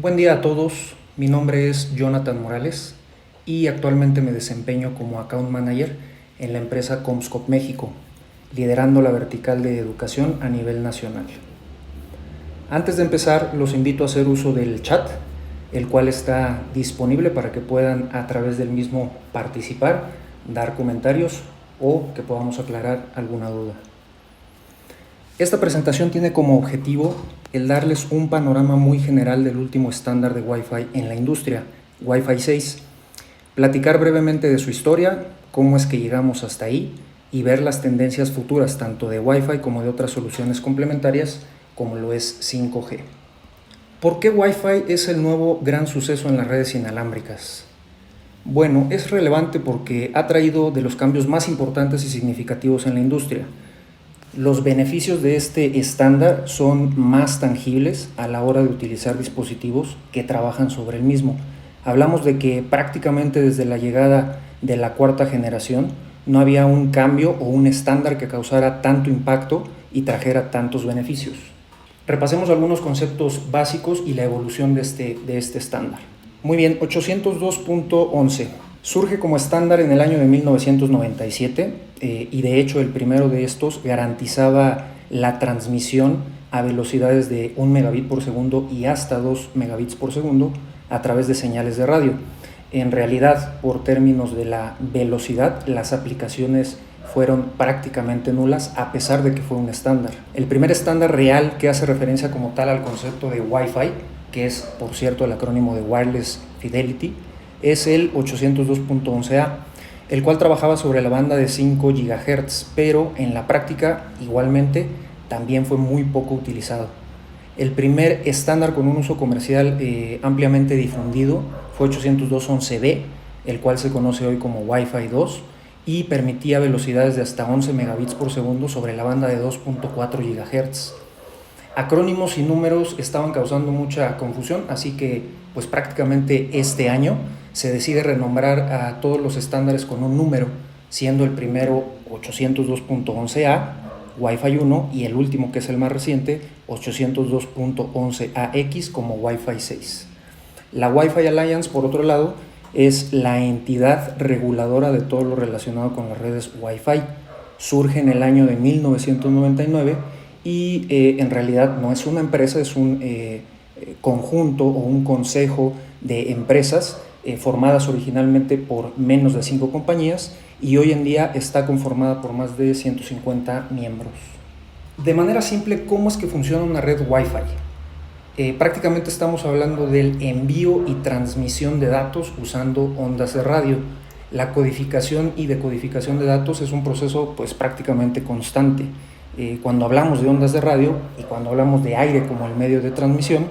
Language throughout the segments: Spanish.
Buen día a todos, mi nombre es Jonathan Morales y actualmente me desempeño como Account Manager en la empresa Comscope México, liderando la vertical de educación a nivel nacional. Antes de empezar, los invito a hacer uso del chat, el cual está disponible para que puedan a través del mismo participar, dar comentarios o que podamos aclarar alguna duda. Esta presentación tiene como objetivo el darles un panorama muy general del último estándar de Wi-Fi en la industria, Wi-Fi 6, platicar brevemente de su historia, cómo es que llegamos hasta ahí y ver las tendencias futuras tanto de Wi-Fi como de otras soluciones complementarias como lo es 5G. ¿Por qué Wi-Fi es el nuevo gran suceso en las redes inalámbricas? Bueno, es relevante porque ha traído de los cambios más importantes y significativos en la industria. Los beneficios de este estándar son más tangibles a la hora de utilizar dispositivos que trabajan sobre el mismo. Hablamos de que prácticamente desde la llegada de la cuarta generación no había un cambio o un estándar que causara tanto impacto y trajera tantos beneficios. Repasemos algunos conceptos básicos y la evolución de este estándar. Muy bien, 802.11. Surge como estándar en el año de 1997 y de hecho el primero de estos garantizaba la transmisión a velocidades de 1 megabit por segundo y hasta 2 megabits por segundo a través de señales de radio. En realidad, por términos de la velocidad, las aplicaciones fueron prácticamente nulas a pesar de que fue un estándar. El primer estándar real que hace referencia como tal al concepto de Wi-Fi, que es por cierto el acrónimo de Wireless Fidelity, es el 802.11a, el cual trabajaba sobre la banda de 5 GHz, pero en la práctica igualmente también fue muy poco utilizado. El primer estándar con un uso comercial ampliamente difundido fue 802.11b, el cual se conoce hoy como Wi-Fi 2 y permitía velocidades de hasta 11 megabits por segundo sobre la banda de 2.4 GHz. Acrónimos y números estaban causando mucha confusión, así que pues prácticamente este año se decide renombrar a todos los estándares con un número, siendo el primero 802.11a, Wi-Fi 1, y el último, que es el más reciente, 802.11ax como Wi-Fi 6. La Wi-Fi Alliance, por otro lado, es la entidad reguladora de todo lo relacionado con las redes Wi-Fi. Surge en el año de 1999 y en realidad no es una empresa, es un conjunto o un consejo de empresas formadas originalmente por menos de 5 compañías y hoy en día está conformada por más de 150 miembros. De manera simple, ¿cómo es que funciona una red Wi-Fi? Prácticamente estamos hablando del envío y transmisión de datos usando ondas de radio. La codificación y decodificación de datos es un proceso pues prácticamente constante. Cuando hablamos de ondas de radio y cuando hablamos de aire como el medio de transmisión,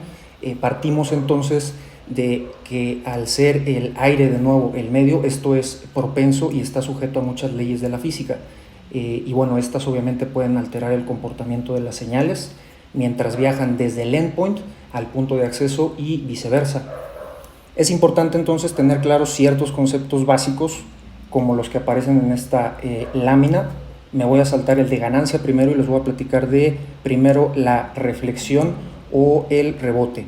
partimos entonces de que al ser el aire de nuevo el medio, esto es propenso y está sujeto a muchas leyes de la física. Y bueno, estas obviamente pueden alterar el comportamiento de las señales mientras viajan desde el endpoint al punto de acceso y viceversa. Es importante entonces tener claros ciertos conceptos básicos como los que aparecen en esta lámina. Me voy a saltar el de ganancia primero y les voy a platicar de primero la reflexión o el rebote.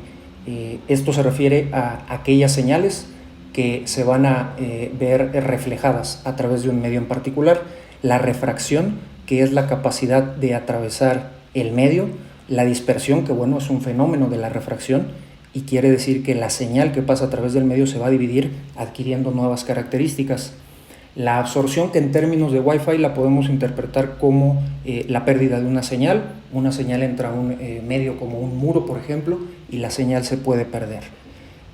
Esto se refiere a aquellas señales que se van a ver reflejadas a través de un medio en particular. La refracción, que es la capacidad de atravesar el medio. La dispersión, que bueno, es un fenómeno de la refracción y quiere decir que la señal que pasa a través del medio se va a dividir adquiriendo nuevas características. La absorción, que en términos de Wi-Fi la podemos interpretar como la pérdida de una señal. Una señal entra a un medio como un muro, por ejemplo, y la señal se puede perder.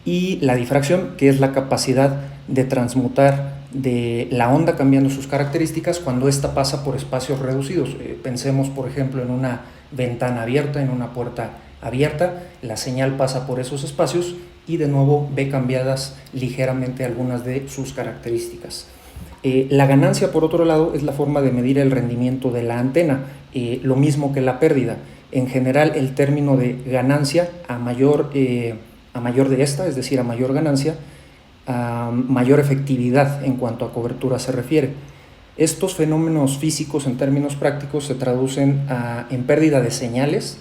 Y la difracción, que es la capacidad de transmutar de la onda cambiando sus características cuando ésta pasa por espacios reducidos. Pensemos, por ejemplo, en una ventana abierta, en una puerta abierta, la señal pasa por esos espacios y de nuevo ve cambiadas ligeramente algunas de sus características. La ganancia, por otro lado, es la forma de medir el rendimiento de la antena, lo mismo que la pérdida. En general, el término de ganancia, a mayor de esta, es decir, a mayor ganancia, a mayor efectividad en cuanto a cobertura se refiere. Estos fenómenos físicos en términos prácticos se traducen en pérdida de señales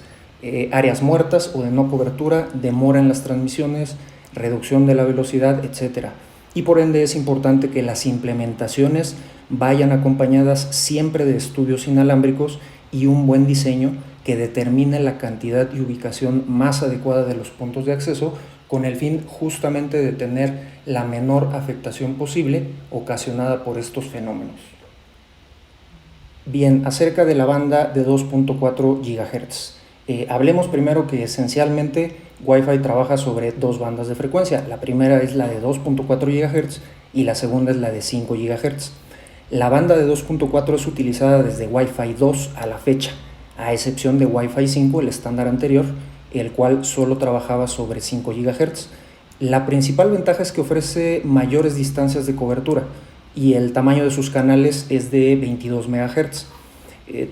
áreas muertas o de no cobertura, demora en las transmisiones, reducción de la velocidad, etc. Y por ende es importante que las implementaciones vayan acompañadas siempre de estudios inalámbricos y un buen diseño que determine la cantidad y ubicación más adecuada de los puntos de acceso, con el fin justamente de tener la menor afectación posible ocasionada por estos fenómenos. Bien, acerca de la banda de 2.4 GHz. Hablemos primero que esencialmente Wi-Fi trabaja sobre dos bandas de frecuencia. La primera es la de 2.4 GHz y la segunda es la de 5 GHz. La banda de 2.4 es utilizada desde Wi-Fi 2 a la fecha, a excepción de Wi-Fi 5, el estándar anterior, el cual solo trabajaba sobre 5 GHz. La principal ventaja es que ofrece mayores distancias de cobertura y el tamaño de sus canales es de 22 MHz.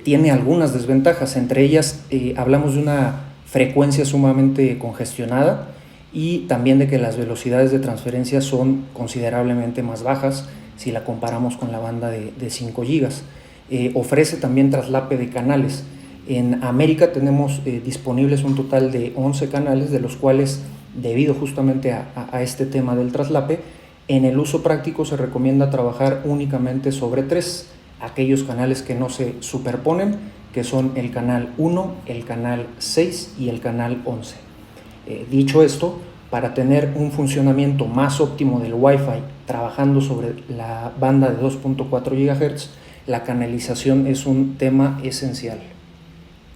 Tiene algunas desventajas, entre ellas hablamos de una frecuencia sumamente congestionada y también de que las velocidades de transferencia son considerablemente más bajas si la comparamos con la banda de 5 GB. Ofrece también traslape de canales. En América tenemos disponibles un total de 11 canales, de los cuales, debido justamente a este tema del traslape, en el uso práctico se recomienda trabajar únicamente sobre 3, aquellos canales que no se superponen, que son el canal 1, el canal 6 y el canal 11. Dicho esto, para tener un funcionamiento más óptimo del Wi-Fi trabajando sobre la banda de 2.4 GHz, la canalización es un tema esencial.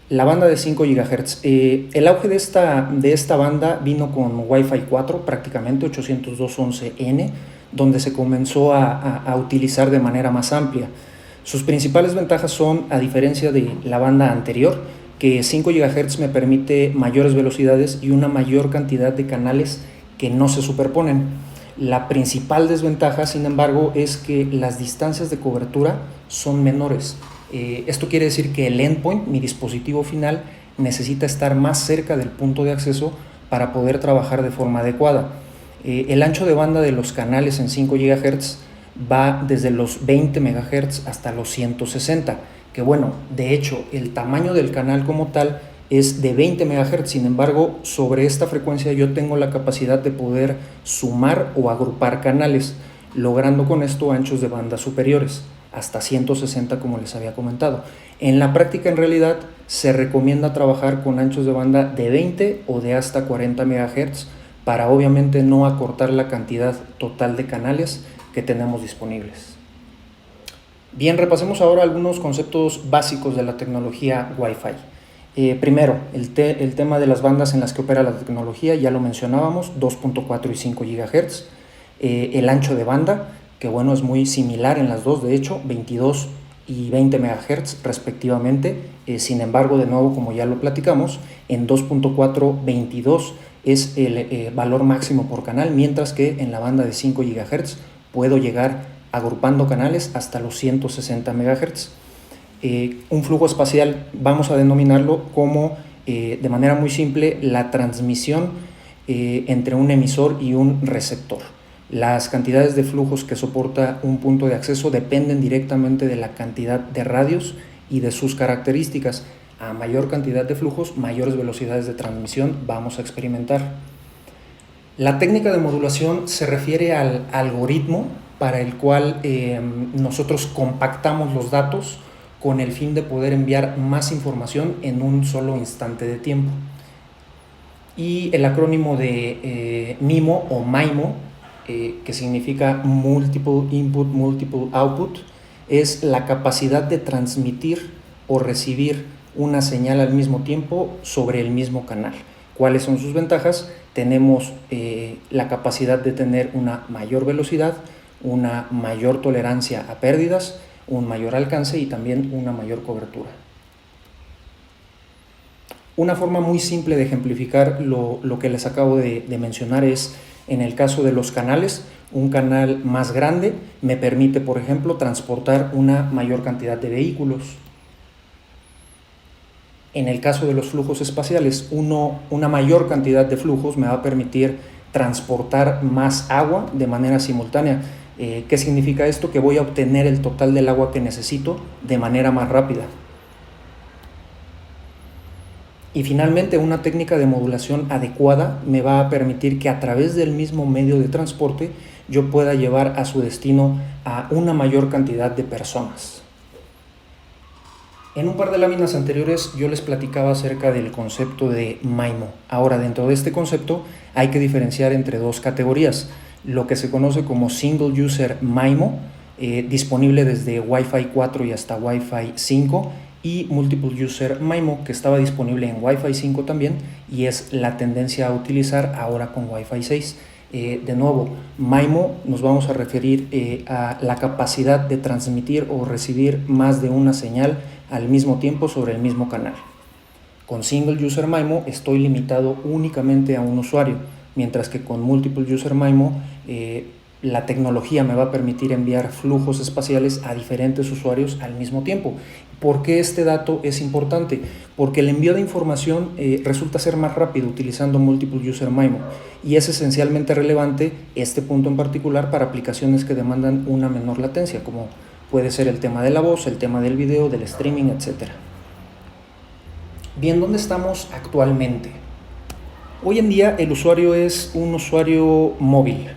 La banda de 5 GHz. El auge de esta banda vino con Wi-Fi 4, prácticamente 802.11n, donde se comenzó a utilizar de manera más amplia. Sus principales ventajas son, a diferencia de la banda anterior, que 5 GHz me permite mayores velocidades y una mayor cantidad de canales que no se superponen. La principal desventaja, sin embargo, es que las distancias de cobertura son menores. Esto quiere decir que el endpoint, mi dispositivo final, necesita estar más cerca del punto de acceso para poder trabajar de forma adecuada. El ancho de banda de los canales en 5 GHz va desde los 20 MHz hasta los 160, que bueno, de hecho, el tamaño del canal como tal es de 20 MHz, sin embargo, sobre esta frecuencia yo tengo la capacidad de poder sumar o agrupar canales, logrando con esto anchos de banda superiores, hasta 160 como les había comentado. En la práctica, en realidad, se recomienda trabajar con anchos de banda de 20 o de hasta 40 MHz para obviamente no acortar la cantidad total de canales que tenemos disponibles. Bien, repasemos ahora algunos conceptos básicos de la tecnología Wi-Fi. Primero, el tema de las bandas en las que opera la tecnología, ya lo mencionábamos, 2.4 y 5 GHz. El ancho de banda, que bueno, es muy similar en las dos, de hecho, 22 y 20 MHz respectivamente. Sin embargo, de nuevo, como ya lo platicamos, en 2.4, 22 es el valor máximo por canal, mientras que en la banda de 5 GHz puedo llegar agrupando canales hasta los 160 MHz. Un flujo espacial vamos a denominarlo como, de manera muy simple, la transmisión entre un emisor y un receptor. Las cantidades de flujos que soporta un punto de acceso dependen directamente de la cantidad de radios y de sus características. A mayor cantidad de flujos, mayores velocidades de transmisión vamos a experimentar. La técnica de modulación se refiere al algoritmo para el cual nosotros compactamos los datos con el fin de poder enviar más información en un solo instante de tiempo. Y el acrónimo de MIMO o MIMO, que significa Multiple Input, Multiple Output, es la capacidad de transmitir o recibir una señal al mismo tiempo sobre el mismo canal. ¿Cuáles son sus ventajas? Tenemos la capacidad de tener una mayor velocidad, una mayor tolerancia a pérdidas, un mayor alcance y también una mayor cobertura. Una forma muy simple de ejemplificar lo que les acabo de mencionar es, en el caso de los canales, un canal más grande me permite, por ejemplo, transportar una mayor cantidad de vehículos. En el caso de los flujos espaciales, una mayor cantidad de flujos me va a permitir transportar más agua de manera simultánea. ¿Qué significa esto? Que voy a obtener el total del agua que necesito de manera más rápida. Y finalmente, una técnica de modulación adecuada me va a permitir que a través del mismo medio de transporte yo pueda llevar a su destino a una mayor cantidad de personas. En un par de láminas anteriores yo les platicaba acerca del concepto de MIMO. Ahora, dentro de este concepto hay que diferenciar entre dos categorías: lo que se conoce como Single User MIMO, disponible desde Wi-Fi 4 y hasta Wi-Fi 5, y Multiple User MIMO, que estaba disponible en Wi-Fi 5 también y es la tendencia a utilizar ahora con Wi-Fi 6. De nuevo, MIMO nos vamos a referir a la capacidad de transmitir o recibir más de una señal al mismo tiempo sobre el mismo canal. Con Single User MIMO estoy limitado únicamente a un usuario, mientras que con Multiple User MIMO la tecnología me va a permitir enviar flujos espaciales a diferentes usuarios al mismo tiempo. ¿Por qué este dato es importante? Porque el envío de información resulta ser más rápido utilizando Multiple User MIMO, y es esencialmente relevante este punto en particular para aplicaciones que demandan una menor latencia, como puede ser el tema de la voz, el tema del video, del streaming, etc. Bien, ¿dónde estamos actualmente? Hoy en día el usuario es un usuario móvil.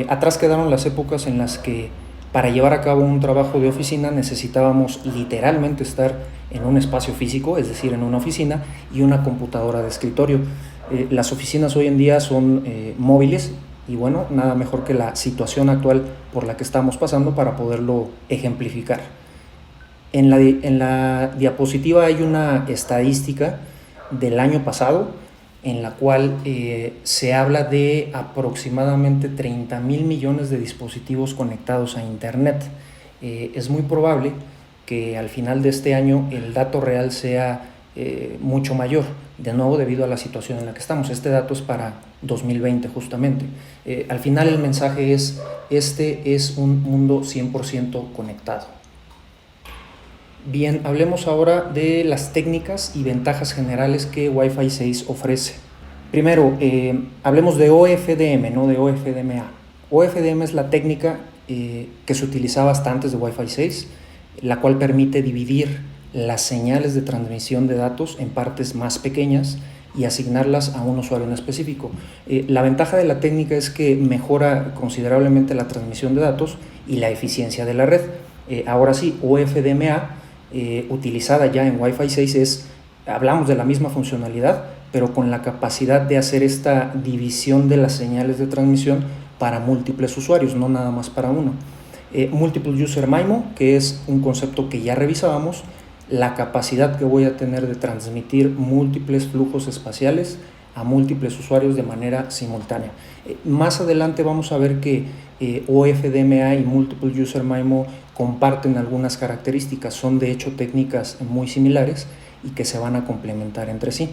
Atrás quedaron las épocas en las que para llevar a cabo un trabajo de oficina necesitábamos literalmente estar en un espacio físico, es decir, en una oficina y una computadora de escritorio. Las oficinas hoy en día son móviles, y bueno, nada mejor que la situación actual por la que estamos pasando para poderlo ejemplificar. En la diapositiva hay una estadística del año pasado en la cual se habla de aproximadamente 30,000 millones de dispositivos conectados a Internet. Es muy probable que al final de este año el dato real sea mucho mayor, de nuevo debido a la situación en la que estamos. Este dato es para 2020 justamente. Al final el mensaje es: este es un mundo 100% conectado. Bien, hablemos ahora de las técnicas y ventajas generales que Wi-Fi 6 ofrece. Primero, hablemos de OFDM, no de OFDMA. OFDM es la técnica que se utilizaba hasta antes de Wi-Fi 6, la cual permite dividir las señales de transmisión de datos en partes más pequeñas y asignarlas a un usuario en específico. La ventaja de la técnica es que mejora considerablemente la transmisión de datos y la eficiencia de la red. Ahora sí, OFDMA, utilizada ya en Wi-Fi 6, hablamos de la misma funcionalidad, pero con la capacidad de hacer esta división de las señales de transmisión para múltiples usuarios, no nada más para uno. Multiple User MIMO, que es un concepto que ya revisábamos, la capacidad que voy a tener de transmitir múltiples flujos espaciales a múltiples usuarios de manera simultánea. Más adelante vamos a ver que OFDMA y Multiple User MIMO comparten algunas características, son de hecho técnicas muy similares y que se van a complementar entre sí.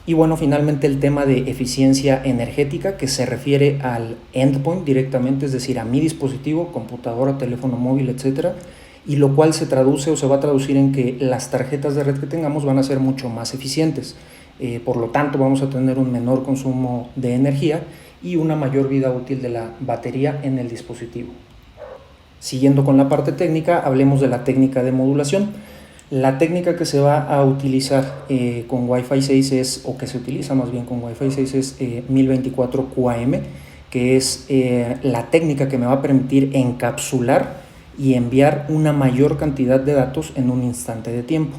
Y bueno, finalmente el tema de eficiencia energética, que se refiere al endpoint directamente, es decir, a mi dispositivo, computadora, teléfono móvil, etcétera, y lo cual se traduce o se va a traducir en que las tarjetas de red que tengamos van a ser mucho más eficientes. Por lo tanto, vamos a tener un menor consumo de energía y una mayor vida útil de la batería en el dispositivo. Siguiendo con la parte técnica, hablemos de la técnica de modulación. La técnica que se va a utilizar con Wi-Fi 6 es, o que se utiliza más bien con Wi-Fi 6 es 1024 QAM, que es la técnica que me va a permitir encapsular y enviar una mayor cantidad de datos en un instante de tiempo.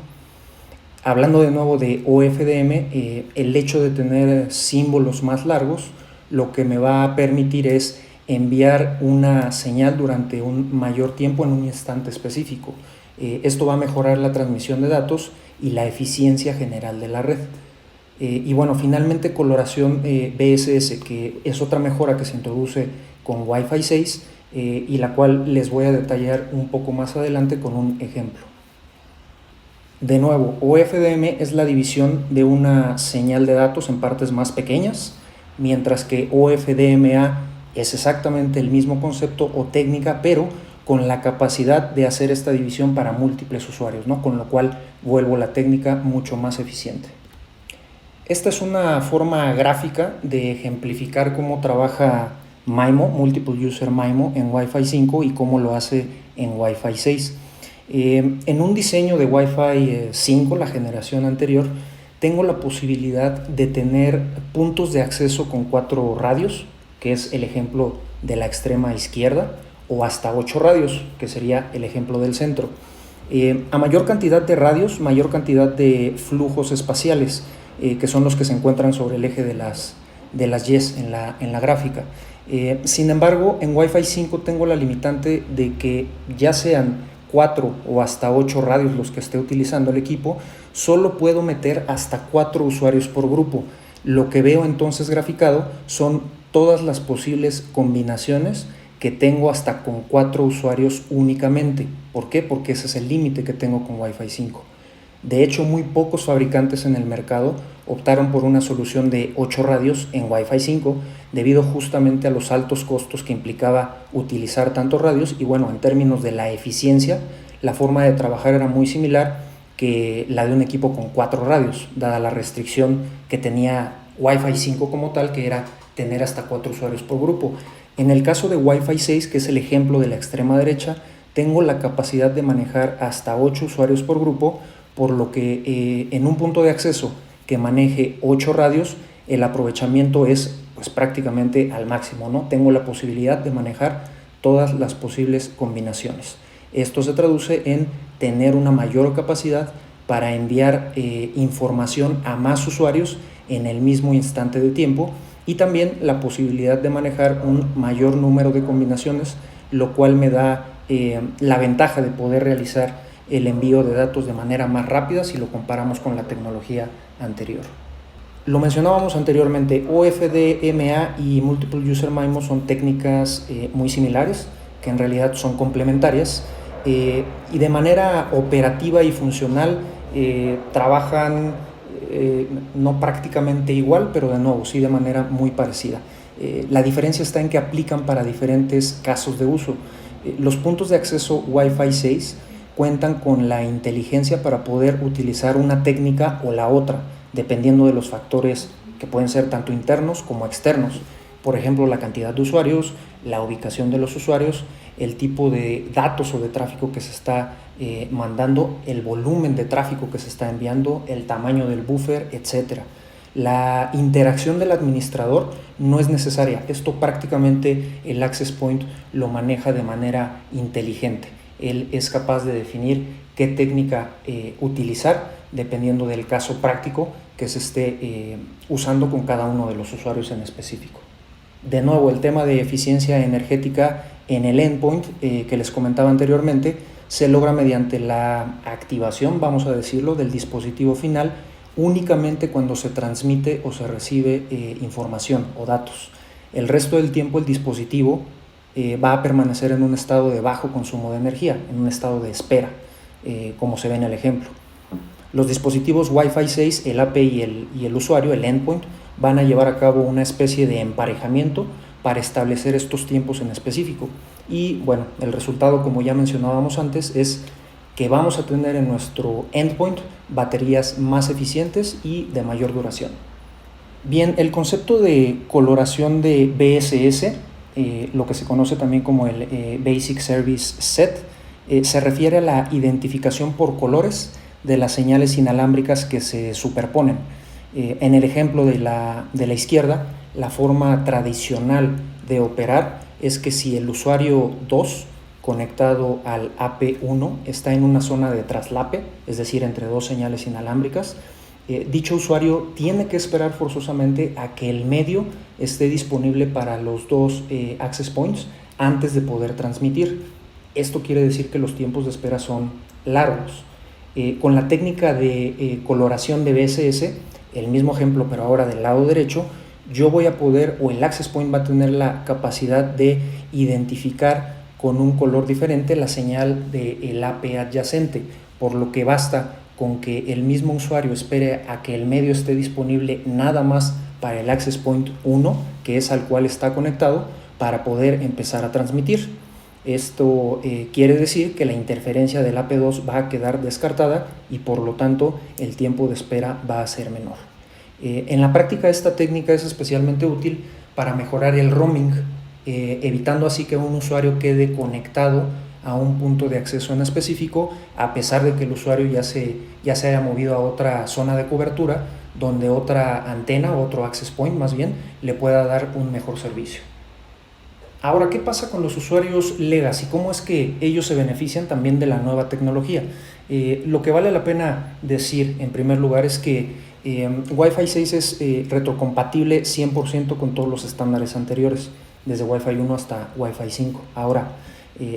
Hablando de nuevo de OFDM, el hecho de tener símbolos más largos lo que me va a permitir es enviar una señal durante un mayor tiempo en un instante específico. Esto va a mejorar la transmisión de datos y la eficiencia general de la red. Y bueno, finalmente coloración BSS, que es otra mejora que se introduce con Wi-Fi 6 y la cual les voy a detallar un poco más adelante con un ejemplo. De nuevo, OFDM es la división de una señal de datos en partes más pequeñas, mientras que OFDMA es exactamente el mismo concepto o técnica, pero con la capacidad de hacer esta división para múltiples usuarios, ¿no? Con lo cual vuelvo la técnica mucho más eficiente. Esta es una forma gráfica de ejemplificar cómo trabaja MIMO, Multiple User MIMO, en Wi-Fi 5 y cómo lo hace en Wi-Fi 6. En un diseño de Wi-Fi 5, la generación anterior, tengo la posibilidad de tener puntos de acceso con 4 radios, que es el ejemplo de la extrema izquierda, o hasta 8 radios, que sería el ejemplo del centro. A mayor cantidad de radios, mayor cantidad de flujos espaciales, que son los que se encuentran sobre el eje de las Ys en la gráfica. Sin embargo, en Wi-Fi 5 tengo la limitante de que ya sean 4 o hasta 8 radios los que esté utilizando el equipo, solo puedo meter hasta 4 usuarios por grupo. Lo que veo entonces graficado son todas las posibles combinaciones que tengo hasta con 4 usuarios únicamente. ¿Por qué? Porque ese es el límite que tengo con Wi-Fi 5. De hecho, muy pocos fabricantes en el mercado optaron por una solución de 8 radios en Wi-Fi 5 debido justamente a los altos costos que implicaba utilizar tantos radios y bueno, en términos de la eficiencia, la forma de trabajar era muy similar que la de un equipo con 4 radios, dada la restricción que tenía Wi-Fi 5 como tal, que era tener hasta 4 usuarios por grupo. En el caso de Wi-Fi 6, que es el ejemplo de la extrema derecha, tengo la capacidad de manejar hasta 8 usuarios por grupo, por lo que en un punto de acceso que maneje 8 radios, el aprovechamiento es pues prácticamente al máximo, ¿no? Tengo la posibilidad de manejar todas las posibles combinaciones. Esto se traduce en tener una mayor capacidad para enviar información a más usuarios en el mismo instante de tiempo y también la posibilidad de manejar un mayor número de combinaciones, lo cual me da la ventaja de poder realizar el envío de datos de manera más rápida si lo comparamos con la tecnología anterior. Lo mencionábamos anteriormente, OFDMA y Multiple User MIMO son técnicas muy similares, que en realidad son complementarias y de manera operativa y funcional trabajan no prácticamente igual, pero de nuevo sí de manera muy parecida. La diferencia está en que aplican para diferentes casos de uso. Los puntos de acceso Wi-Fi 6 cuentan con la inteligencia para poder utilizar una técnica o la otra, dependiendo de los factores que pueden ser tanto internos como externos. Por ejemplo, la cantidad de usuarios, la ubicación de los usuarios, el tipo de datos o de tráfico que se está mandando, el volumen de tráfico que se está enviando, el tamaño del buffer, etc. La interacción del administrador no es necesaria. Esto prácticamente el Access Point lo maneja de manera inteligente. Él es capaz de definir qué técnica utilizar dependiendo del caso práctico que se esté usando con cada uno de los usuarios en específico. De nuevo, el tema de eficiencia energética en el endpoint que les comentaba anteriormente se logra mediante la activación, vamos a decirlo, del dispositivo final únicamente cuando se transmite o se recibe información o datos. El resto del tiempo el dispositivo va a permanecer en un estado de bajo consumo de energía, en un estado de espera, como se ve en el ejemplo. Los dispositivos Wi-Fi 6, el API y el usuario, el endpoint, van a llevar a cabo una especie de emparejamiento para establecer estos tiempos en específico. Y bueno, el resultado, como ya mencionábamos antes, es que vamos a tener en nuestro endpoint baterías más eficientes y de mayor duración. Bien, el concepto de coloración de BSS, lo que se conoce también como el Basic Service Set, se refiere a la identificación por colores de las señales inalámbricas que se superponen. En el ejemplo de la izquierda, la forma tradicional de operar es que si el usuario 2 conectado al AP1 está en una zona de traslape, es decir, entre dos señales inalámbricas, dicho usuario tiene que esperar forzosamente a que el medio esté disponible para los dos access points antes de poder transmitir. Esto quiere decir que los tiempos de espera son largos. Con la técnica de coloración de BSS, el mismo ejemplo pero ahora del lado derecho, yo voy a poder, o el access point va a tener la capacidad de identificar con un color diferente la señal del AP adyacente, por lo que basta con que el mismo usuario espere a que el medio esté disponible nada más para el access point 1, que es al cual está conectado, para poder empezar a transmitir. Esto quiere decir que la interferencia del AP2 va a quedar descartada y por lo tanto el tiempo de espera va a ser menor. En la práctica esta técnica es especialmente útil para mejorar el roaming, evitando así que un usuario quede conectado a un punto de acceso en específico, a pesar de que el usuario ya se haya movido a otra zona de cobertura, donde otra antena o otro access point más bien le pueda dar un mejor servicio. Ahora, ¿qué pasa con los usuarios legacy? ¿Cómo es que ellos se benefician también de la nueva tecnología? Lo que vale la pena decir en primer lugar es que Wi-Fi 6 es retrocompatible 100% con todos los estándares anteriores, desde Wi-Fi 1 hasta Wi-Fi 5. Ahora,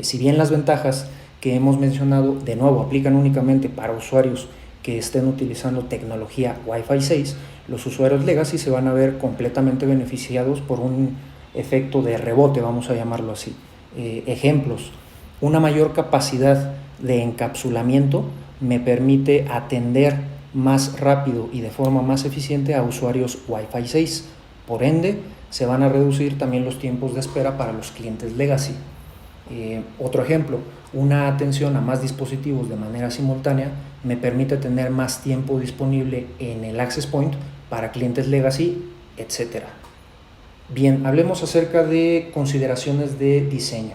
si bien las ventajas que hemos mencionado de nuevo aplican únicamente para usuarios que estén utilizando tecnología Wi-Fi 6, los usuarios legacy se van a ver completamente beneficiados por un efecto de rebote, vamos a llamarlo así. Ejemplos: una mayor capacidad de encapsulamiento me permite atender más rápido y de forma más eficiente a usuarios Wi-Fi 6. Por ende, se van a reducir también los tiempos de espera para los clientes legacy. Otro ejemplo: una atención a más dispositivos de manera simultánea me permite tener más tiempo disponible en el access point para clientes legacy, etc. Bien, hablemos acerca de consideraciones de diseño.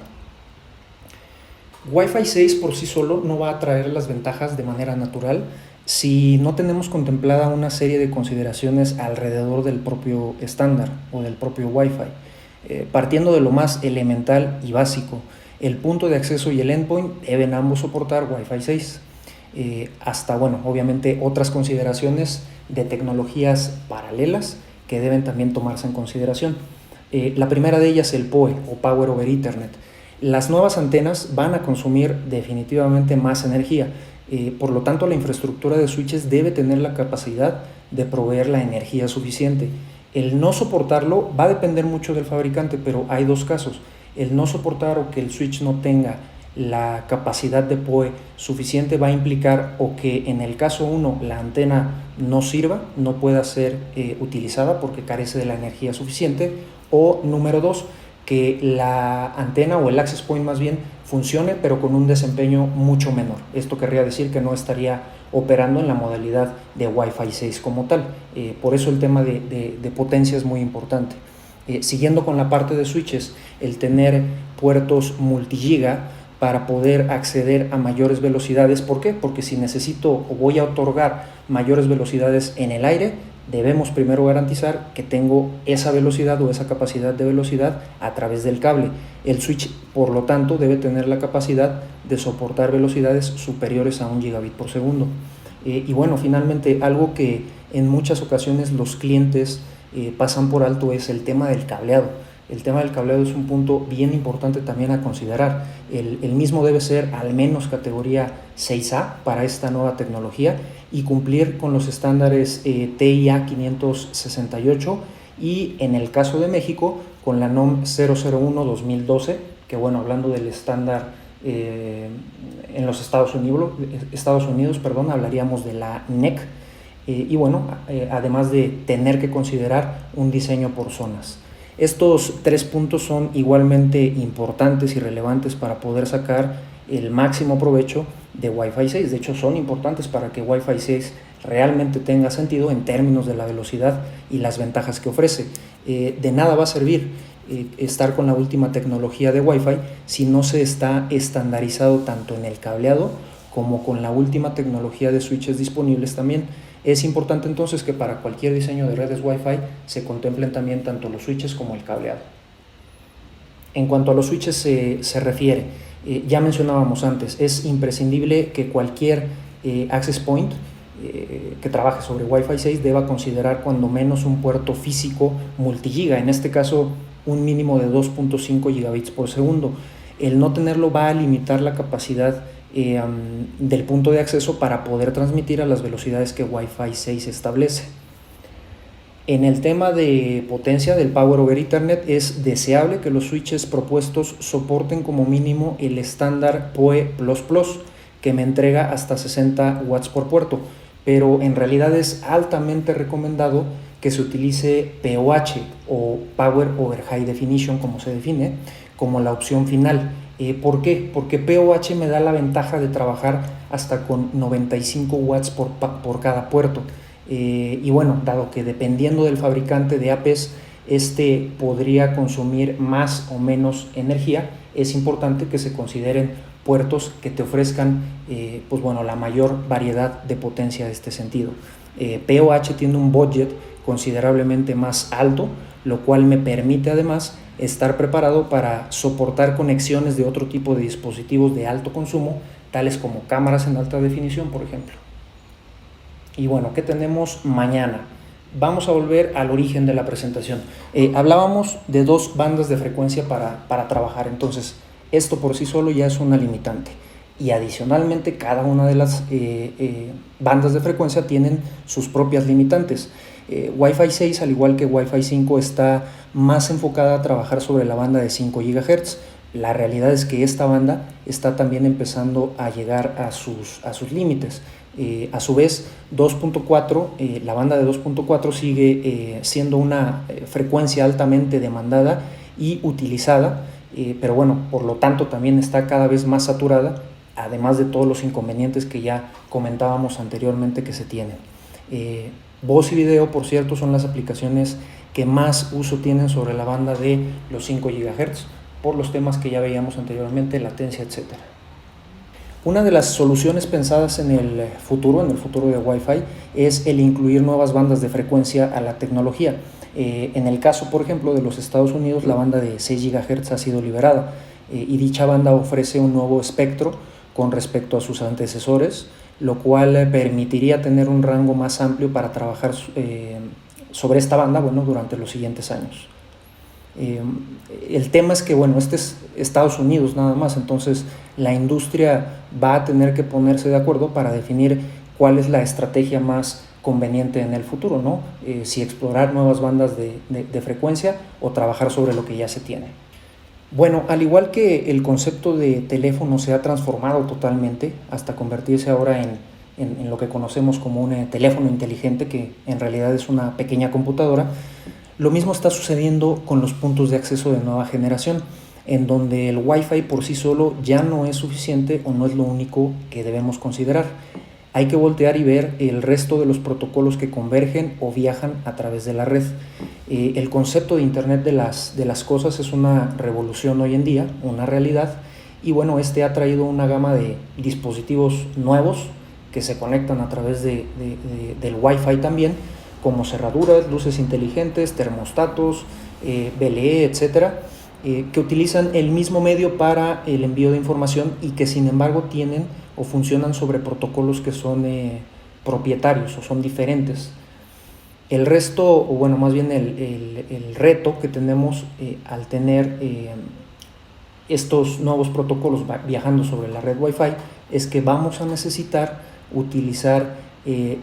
Wi-Fi 6 por sí solo no va a traer las ventajas de manera natural si no tenemos contemplada una serie de consideraciones alrededor del propio estándar o del propio Wi-Fi. Partiendo de lo más elemental y básico, el punto de acceso y el endpoint deben ambos soportar Wi-Fi 6. Hasta, obviamente otras consideraciones de tecnologías paralelas que deben también tomarse en consideración. La primera de ellas, el PoE o Power over Ethernet. Las nuevas antenas van a consumir definitivamente más energía, por lo tanto la infraestructura de switches debe tener la capacidad de proveer la energía suficiente. El no soportarlo va a depender mucho del fabricante, pero hay dos casos: el no soportar o que el switch no tenga la capacidad de PoE suficiente va a implicar o que en el caso 1 la antena no sirva, no pueda ser utilizada porque carece de la energía suficiente, o número 2, que la antena o el access point más bien funcione pero con un desempeño mucho menor. Esto querría decir que no estaría operando en la modalidad de Wi-Fi 6 como tal. Por eso el tema de potencia es muy importante. Siguiendo con la parte de switches, el tener puertos multigiga para poder acceder a mayores velocidades. ¿Por qué? Porque si necesito o voy a otorgar mayores velocidades en el aire, debemos primero garantizar que tengo esa velocidad o esa capacidad de velocidad a través del cable. El switch, por lo tanto, debe tener la capacidad de soportar velocidades superiores a 1 gigabit por segundo. Finalmente, algo que en muchas ocasiones los clientes pasan por alto es el tema del cableado. El tema del cableado es un punto bien importante también a considerar. El mismo debe ser al menos categoría 6A para esta nueva tecnología y cumplir con los estándares TIA 568 y en el caso de México con la NOM 001-2012, que hablando del estándar en los Estados Unidos, hablaríamos de la NEC. Además de tener que considerar un diseño por zonas. Estos 3 puntos son igualmente importantes y relevantes para poder sacar el máximo provecho de Wi-Fi 6. De hecho, son importantes para que Wi-Fi 6 realmente tenga sentido en términos de la velocidad y las ventajas que ofrece. De nada va a servir estar con la última tecnología de Wi-Fi si no se está estandarizado tanto en el cableado como con la última tecnología de switches disponibles también. Es importante entonces que para cualquier diseño de redes Wi-Fi se contemplen también tanto los switches como el cableado. En cuanto a los switches se refiere, ya mencionábamos antes, es imprescindible que cualquier access point que trabaje sobre Wi-Fi 6 deba considerar cuando menos un puerto físico multigiga, en este caso un mínimo de 2.5 gigabits por segundo. El no tenerlo va a limitar la capacidad del punto de acceso para poder transmitir a las velocidades que Wi-Fi 6 establece. En el tema de potencia del Power over Ethernet, es deseable que los switches propuestos soporten como mínimo el estándar PoE++, que me entrega hasta 60 watts por puerto, pero en realidad es altamente recomendado que se utilice POH o Power over High Definition, como se define, como la opción final. ¿Por qué? Porque POH me da la ventaja de trabajar hasta con 95 watts por cada puerto. Dado que dependiendo del fabricante de APs este podría consumir más o menos energía, es importante que se consideren puertos que te ofrezcan la mayor variedad de potencia de este sentido. POH tiene un budget considerablemente más alto, lo cual me permite además estar preparado para soportar conexiones de otro tipo de dispositivos de alto consumo, tales como cámaras en alta definición, por ejemplo. Y bueno, ¿qué tenemos mañana? Vamos a volver al origen de la presentación. Hablábamos de 2 bandas de frecuencia para trabajar, entonces esto por sí solo ya es una limitante. Y adicionalmente cada una de las bandas de frecuencia tienen sus propias limitantes. Wi-Fi 6, al igual que Wi-Fi 5, está más enfocada a trabajar sobre la banda de 5 GHz. La realidad es que esta banda está también empezando a llegar a sus límites. A su vez, 2.4, la banda de 2.4 sigue siendo una frecuencia altamente demandada y utilizada, pero bueno, por lo tanto también está cada vez más saturada, además de todos los inconvenientes que ya comentábamos anteriormente que se tienen. Voz y video, por cierto, son las aplicaciones que más uso tienen sobre la banda de los 5 GHz, por los temas que ya veíamos anteriormente, latencia, etc. Una de las soluciones pensadas en el futuro de Wi-Fi, es el incluir nuevas bandas de frecuencia a la tecnología. En el caso, por ejemplo, de los Estados Unidos, la banda de 6 GHz ha sido liberada y dicha banda ofrece un nuevo espectro con respecto a sus antecesores, lo cual permitiría tener un rango más amplio para trabajar sobre esta banda durante los siguientes años. El tema es que este es Estados Unidos nada más, entonces la industria va a tener que ponerse de acuerdo para definir cuál es la estrategia más conveniente en el futuro, ¿no? Si explorar nuevas bandas de frecuencia o trabajar sobre lo que ya se tiene. Bueno, al igual que el concepto de teléfono se ha transformado totalmente hasta convertirse ahora en lo que conocemos como un teléfono inteligente, que en realidad es una pequeña computadora, lo mismo está sucediendo con los puntos de acceso de nueva generación, en donde el Wi-Fi por sí solo ya no es suficiente o no es lo único que debemos considerar. Hay que voltear y ver el resto de los protocolos que convergen o viajan a través de la red. El concepto de Internet de las cosas es una revolución hoy en día, una realidad, y este ha traído una gama de dispositivos nuevos que se conectan a través del Wi-Fi también, como cerraduras, luces inteligentes, termostatos, BLE, etcétera, que utilizan el mismo medio para el envío de información y que sin embargo tienen o funcionan sobre protocolos que son propietarios o son diferentes. El resto, o más bien el reto que tenemos al tener estos nuevos protocolos viajando sobre la red Wi-Fi es que vamos a necesitar utilizar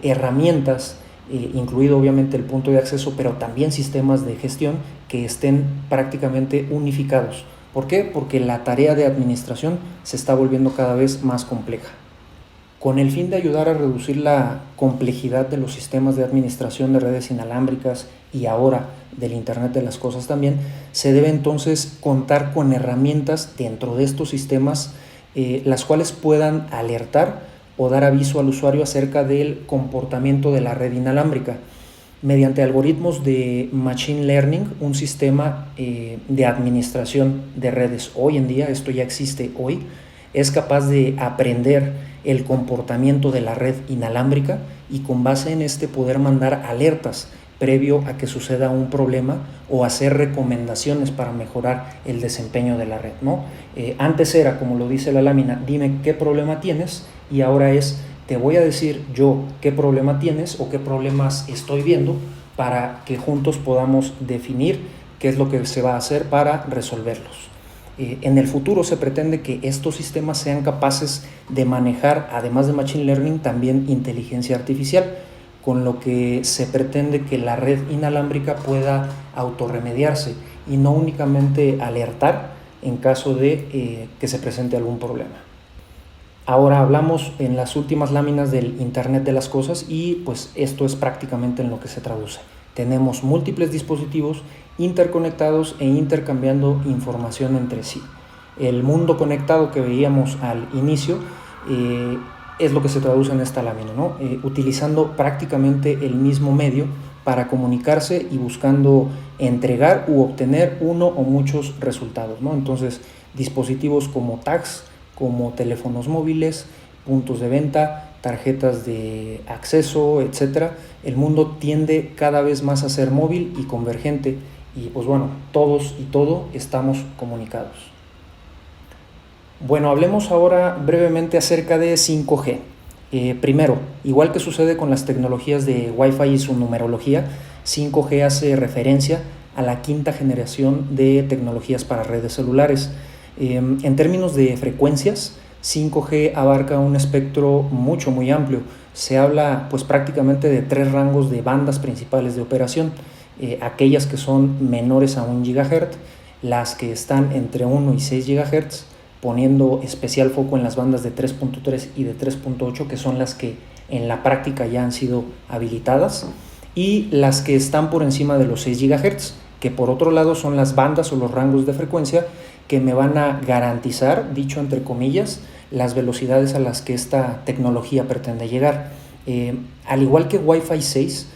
herramientas, incluido obviamente el punto de acceso, pero también sistemas de gestión que estén prácticamente unificados. ¿Por qué? Porque la tarea de administración se está volviendo cada vez más compleja. Con el fin de ayudar a reducir la complejidad de los sistemas de administración de redes inalámbricas y ahora del Internet de las cosas también, se debe entonces contar con herramientas dentro de estos sistemas, las cuales puedan alertar o dar aviso al usuario acerca del comportamiento de la red inalámbrica. Mediante algoritmos de Machine Learning, un sistema de administración de redes hoy en día, esto ya existe hoy, es capaz de aprender el comportamiento de la red inalámbrica y con base en este poder mandar alertas previo a que suceda un problema o hacer recomendaciones para mejorar el desempeño de la red, ¿no? Antes era, como lo dice la lámina, dime qué problema tienes, y ahora es, te voy a decir yo qué problema tienes o qué problemas estoy viendo para que juntos podamos definir qué es lo que se va a hacer para resolverlos. En el futuro se pretende que estos sistemas sean capaces de manejar, además de Machine Learning, también inteligencia artificial, con lo que se pretende que la red inalámbrica pueda autorremediarse y no únicamente alertar en caso de que se presente algún problema. Ahora hablamos en las últimas láminas del Internet de las cosas y pues esto es prácticamente en lo que se traduce. Tenemos múltiples dispositivos interconectados e intercambiando información entre sí. El mundo conectado que veíamos al inicio es lo que se traduce en esta lámina, ¿no? Utilizando prácticamente el mismo medio para comunicarse y buscando entregar u obtener uno o muchos resultados, ¿no? Entonces, dispositivos como tags, como teléfonos móviles, puntos de venta, tarjetas de acceso, etcétera. El mundo tiende cada vez más a ser móvil y convergente y pues bueno, todos y todo estamos comunicados. Bueno, hablemos ahora brevemente acerca de 5G. Primero, igual que sucede con las tecnologías de Wi-Fi y su numerología, 5G hace referencia a la quinta generación de tecnologías para redes celulares. En términos de frecuencias, 5G abarca un espectro muy amplio. Se habla pues prácticamente de 3 rangos de bandas principales de operación, aquellas que son menores a 1 GHz, las que están entre 1 y 6 GHz, poniendo especial foco en las bandas de 3.3 y de 3.8, que son las que en la práctica ya han sido habilitadas, y las que están por encima de los 6 GHz, que por otro lado son las bandas o los rangos de frecuencia que me van a garantizar, dicho entre comillas, las velocidades a las que esta tecnología pretende llegar. Al igual que Wi-Fi 6,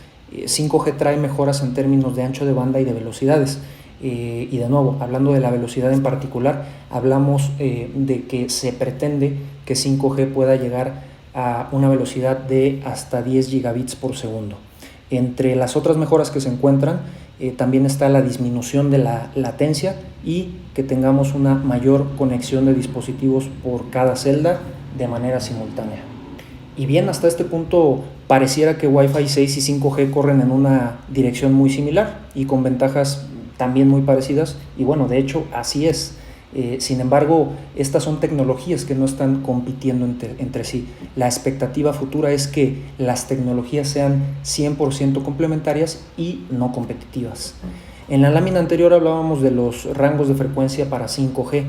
5G trae mejoras en términos de ancho de banda y de velocidades. Y de nuevo, hablando de la velocidad en particular, hablamos de que se pretende que 5G pueda llegar a una velocidad de hasta 10 gigabits por segundo. Entre las otras mejoras que se encuentran, también está la disminución de la latencia y que tengamos una mayor conexión de dispositivos por cada celda de manera simultánea. Y bien, hasta este punto pareciera que Wi-Fi 6 y 5G corren en una dirección muy similar y con ventajas también muy parecidas, y bueno, de hecho así es. Sin embargo, estas son tecnologías que no están compitiendo entre sí. La expectativa futura es que las tecnologías sean 100% complementarias y no competitivas. En la lámina anterior hablábamos de los rangos de frecuencia para 5G.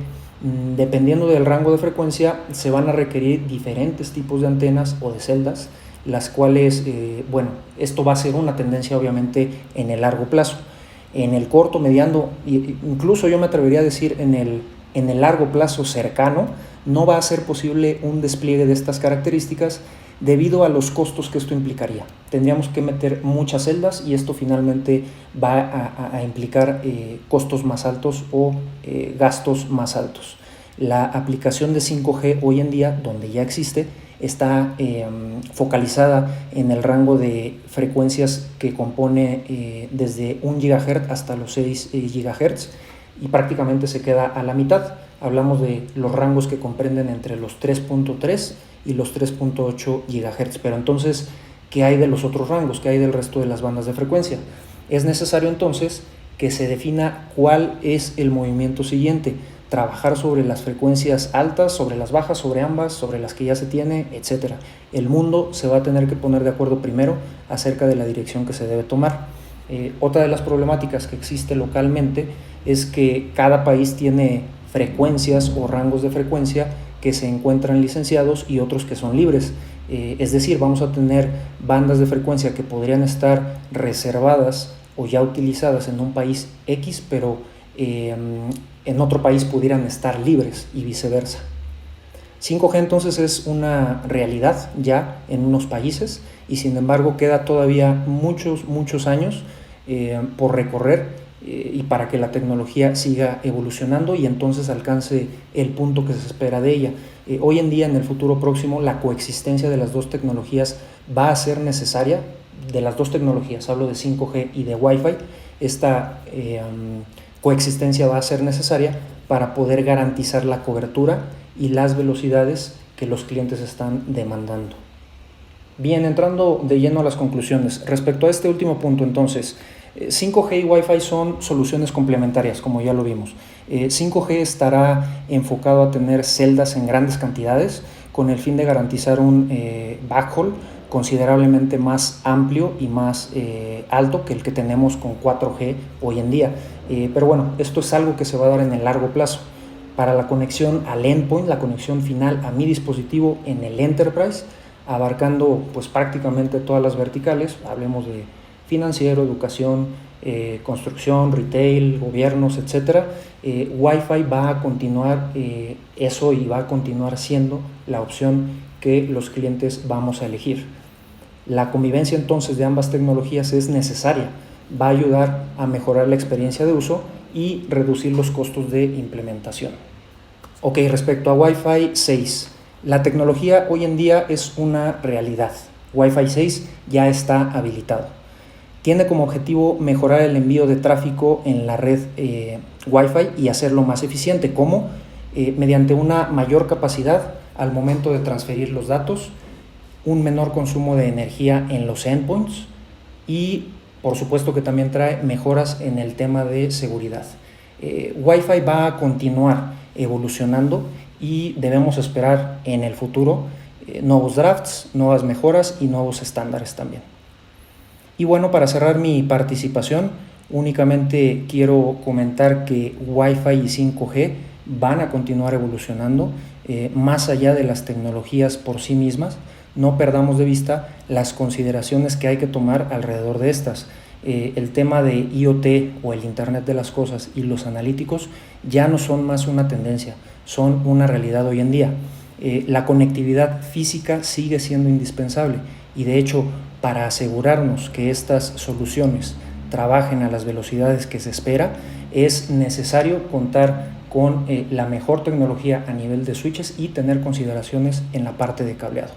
Dependiendo del rango de frecuencia, se van a requerir diferentes tipos de antenas o de celdas, las cuales, bueno, esto va a ser una tendencia obviamente en el largo plazo. En el corto, mediano, incluso yo me atrevería a decir en el largo plazo cercano, no va a ser posible un despliegue de estas características debido a los costos que esto implicaría. Tendríamos que meter muchas celdas y esto finalmente va a implicar costos más altos o gastos más altos. La aplicación de 5G hoy en día, donde ya existe, está focalizada en el rango de frecuencias que compone desde 1 GHz hasta los 6 GHz y prácticamente se queda a la mitad. Hablamos de los rangos que comprenden entre los 3.3 y los 3.8 GHz. Pero entonces, ¿qué hay de los otros rangos? ¿Qué hay del resto de las bandas de frecuencia? Es necesario entonces que se defina cuál es el movimiento siguiente. Trabajar sobre las frecuencias altas, sobre las bajas, sobre ambas, sobre las que ya se tiene, etc. El mundo se va a tener que poner de acuerdo primero acerca de la dirección que se debe tomar. Otra de las problemáticas que existe localmente es que cada país tiene frecuencias o rangos de frecuencia que se encuentran licenciados y otros que son libres. Es decir, vamos a tener bandas de frecuencia que podrían estar reservadas o ya utilizadas en un país X, pero en otro país pudieran estar libres y viceversa. 5G entonces es una realidad ya en unos países y sin embargo queda todavía muchos años por recorrer y para que la tecnología siga evolucionando y entonces alcance el punto que se espera de ella. Hoy en día, en el futuro próximo, la coexistencia de las dos tecnologías va a ser necesaria. De las dos tecnologías, hablo de 5G y de Wi-Fi, esta coexistencia va a ser necesaria para poder garantizar la cobertura y las velocidades que los clientes están demandando. Bien, entrando de lleno a las conclusiones. Respecto a este último punto, entonces, 5G y Wi-Fi son soluciones complementarias, como ya lo vimos. 5G estará enfocado a tener celdas en grandes cantidades con el fin de garantizar un backhaul considerablemente más amplio y más alto que el que tenemos con 4G hoy en día. Pero bueno, esto es algo que se va a dar en el largo plazo. Para la conexión al endpoint, la conexión final a mi dispositivo en el enterprise, abarcando pues prácticamente todas las verticales, hablemos de financiero, educación, construcción, retail, gobiernos, etc. Wi-Fi va a continuar eso y va a continuar siendo la opción que los clientes vamos a elegir. La convivencia entonces de ambas tecnologías es necesaria, va a ayudar a mejorar la experiencia de uso y reducir los costos de implementación. Ok, respecto a Wi-Fi 6, la tecnología hoy en día es una realidad. Wi-Fi 6 ya está habilitado. Tiene como objetivo mejorar el envío de tráfico en la red Wi-Fi y hacerlo más eficiente, como mediante una mayor capacidad al momento de transferir los datos, un menor consumo de energía en los endpoints y por supuesto que también trae mejoras en el tema de seguridad. Wi-Fi va a continuar evolucionando y debemos esperar en el futuro nuevos drafts, nuevas mejoras y nuevos estándares también. Y bueno, para cerrar mi participación, únicamente quiero comentar que Wi-Fi y 5G van a continuar evolucionando más allá de las tecnologías por sí mismas. No perdamos de vista las consideraciones que hay que tomar alrededor de estas. El tema de IoT o el Internet de las Cosas y los analíticos ya no son más una tendencia, son una realidad hoy en día. La conectividad física sigue siendo indispensable y de hecho, para asegurarnos que estas soluciones trabajen a las velocidades que se espera, es necesario contar con la mejor tecnología a nivel de switches y tener consideraciones en la parte de cableado.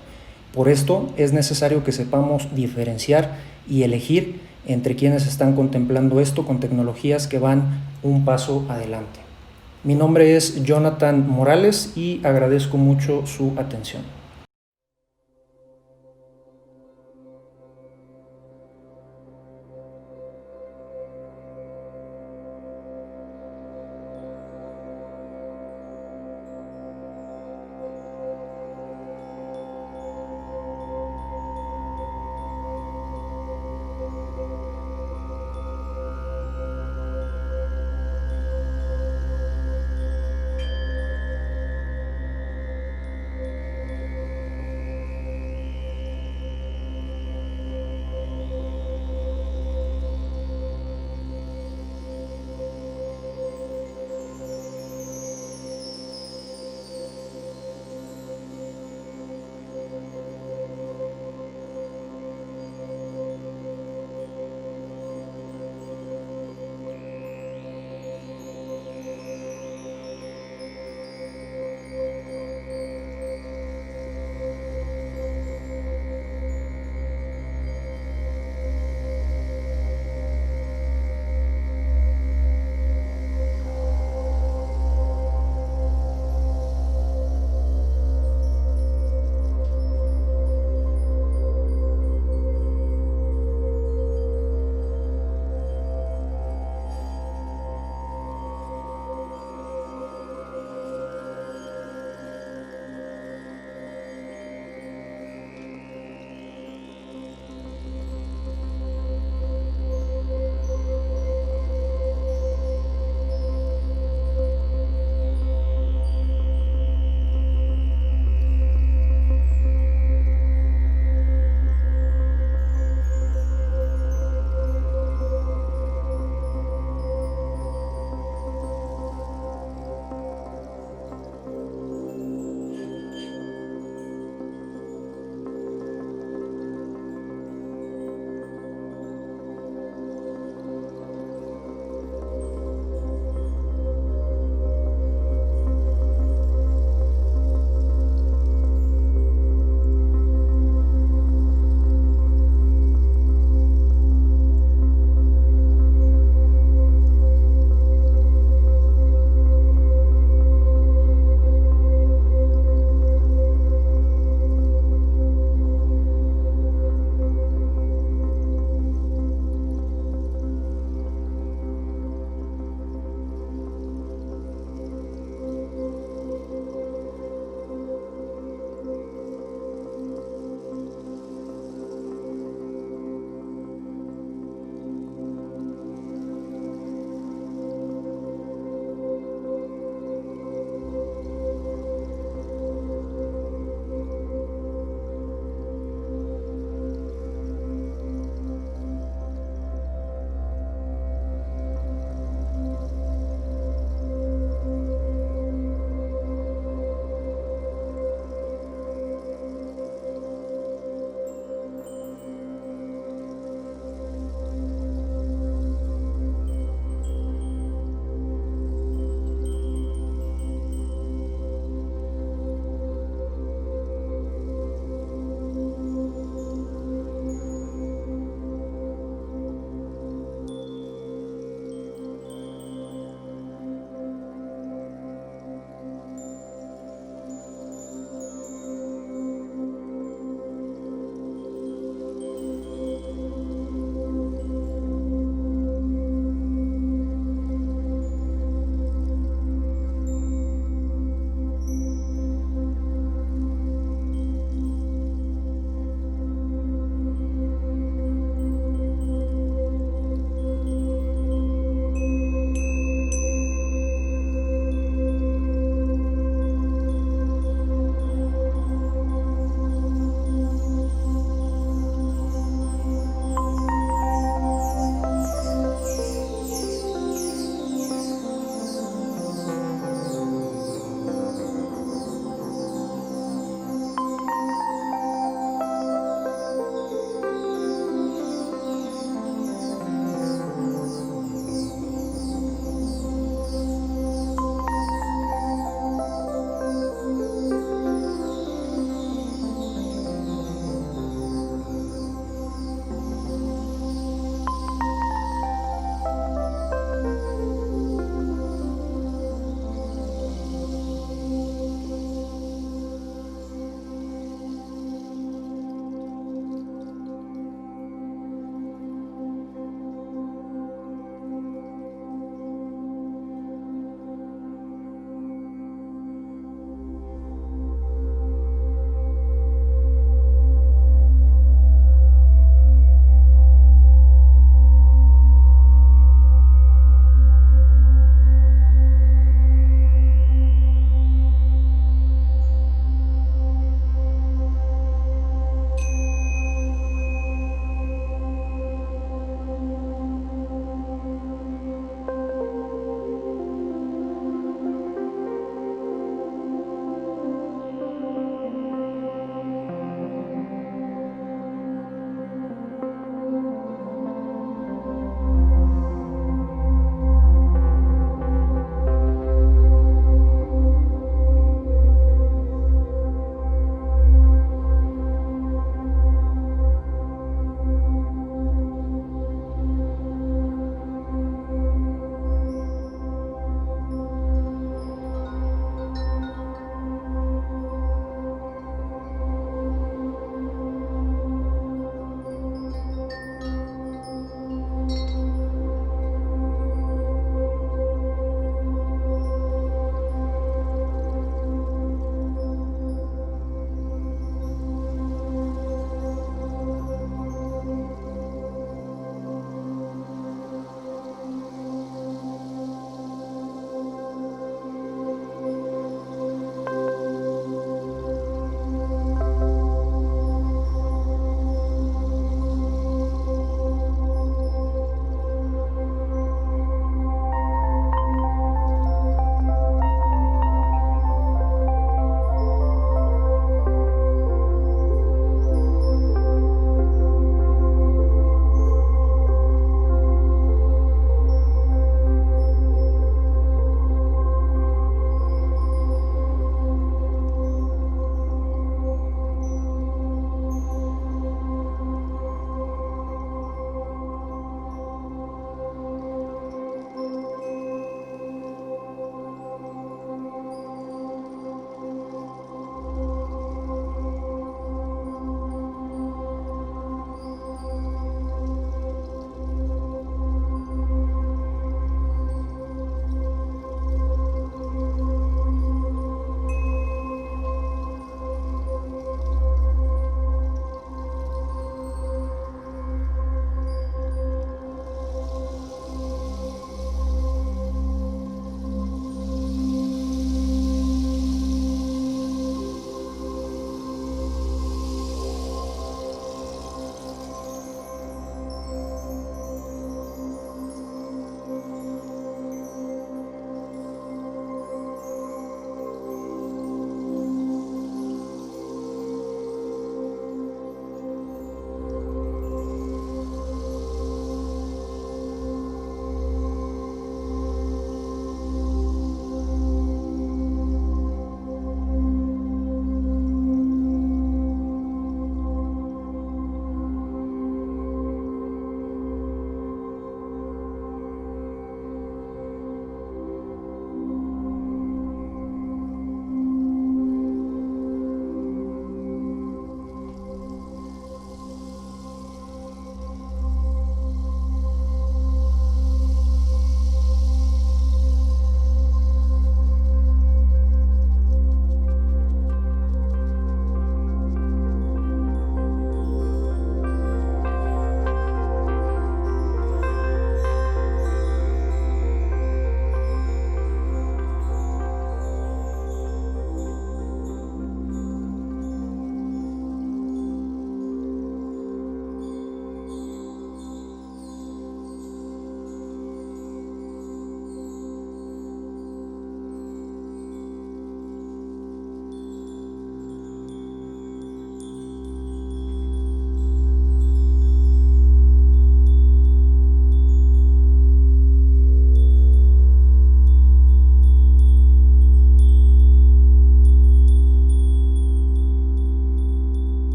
Por esto es necesario que sepamos diferenciar y elegir entre quienes están contemplando esto con tecnologías que van un paso adelante. Mi nombre es Jonathan Morales y agradezco mucho su atención.